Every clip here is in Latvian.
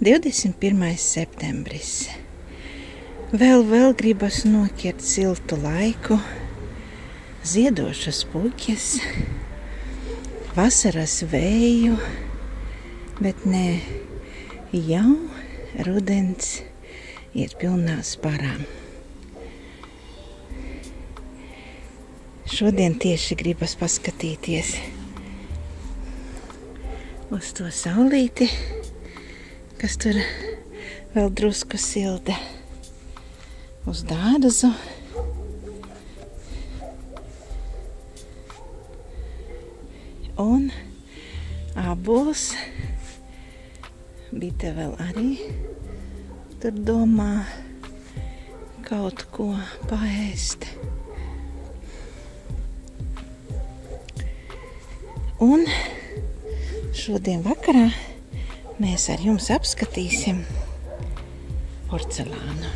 21. septembris. Vēl gribas noķert siltu laiku, ziedošas puķes, vasaras vēju, bet ne, jau rudens ir pilnā sparā. Šodien tieši gribas paskatīties uz to saulīti, kas tur vēl drusku silda, uz dārzu. Un abos Bite vēl arī tur domā kaut ko paēst. Un šodien vakarā mēs ar jums apskatīsim porcelānu.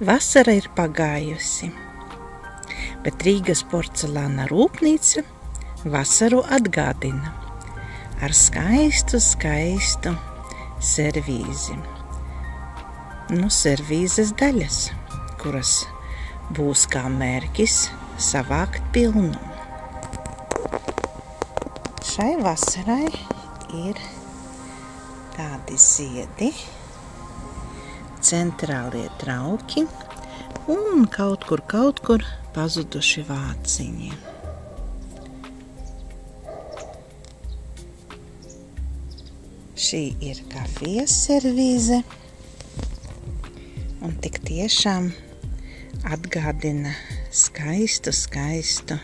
Vasara ir pagājusi, bet Rīgas porcelāna rūpnīca vasaru atgādina ar skaistu servīzi. Servīzes daļas, kuras būs kā mērķis savākt pilnumu. Šai vasarai ir tādi ziedi, centrālie trauki un kaut kur pazuduši vāciņi. Šī ir kafijas servīze un tik tiešām atgādina skaistu,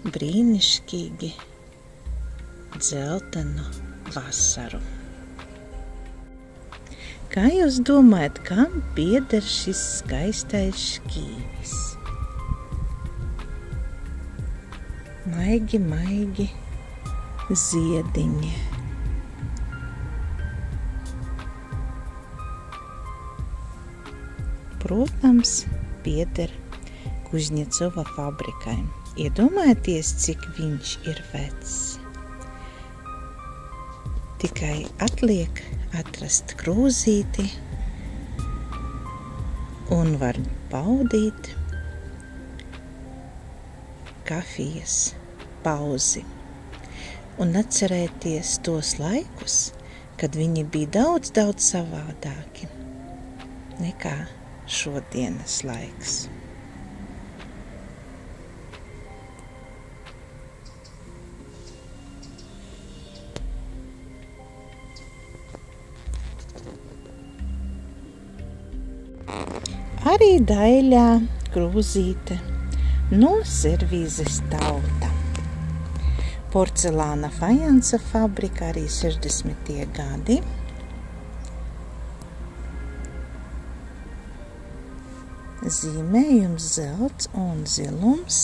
brīnišķīgi dzeltenu vasaru. Kā jūs domājat, kam pieder šis skaistais šķīvis? Maigi ziediņi. Protams, pieder Kužņecova fabrikai. Iedomājieties, cik viņš ir vecs. Tikai atliek atrast krūzīti un var baudīt kafijas pauzi un atcerēties tos laikus, kad viņi bija daudz savādāki nekā šodienas laiks. Arī daļā krūzīte no servīzes tauta. Porcelāna fajansa fabrika arī 60. gadi. Zīmējums zelts un zilums.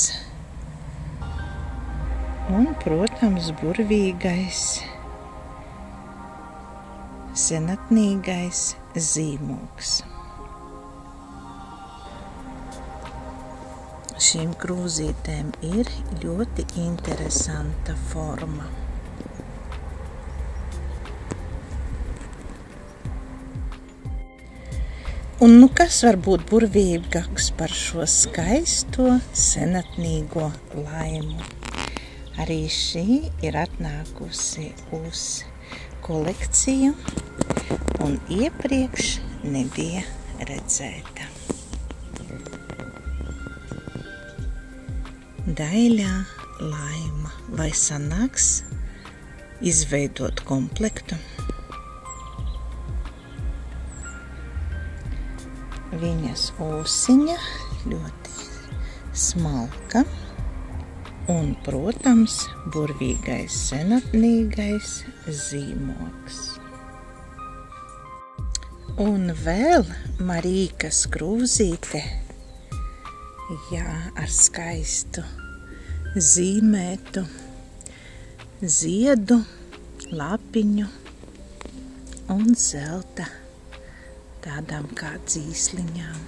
Un, protams, burvīgais, senatnīgais zīmogs. Šīm krūzītēm ir ļoti interesanta forma. Un kas var būt burvīgāks par šo skaisto senatnīgo laimu? Arī šī ir atnākusi uz kolekciju un iepriekš nebija redzēta. Daļā laima. Vai sanāks izveidot komplektu? Viņas ūsiņa ļoti smalka un, protams, burvīgais senatnīgais zīmogs. Un vēl Marīkas krūzīte, ar skaistu zīmētu ziedu, lapiņu un zelta tādām kā dzīsliņām.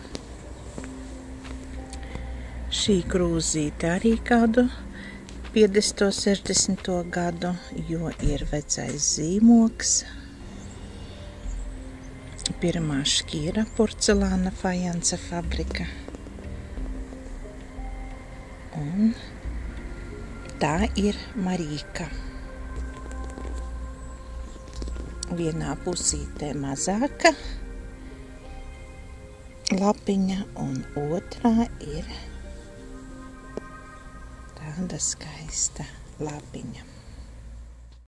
Šī krūzīte arī kādu 50. 60. gadu, jo ir vecais zīmoks. Pirmā šķīra porcelāna fajansa fabrika. Un tā ir Marīka. Vienā pusītē mazāka lapiņa un otrā ir tāda skaista lapiņa.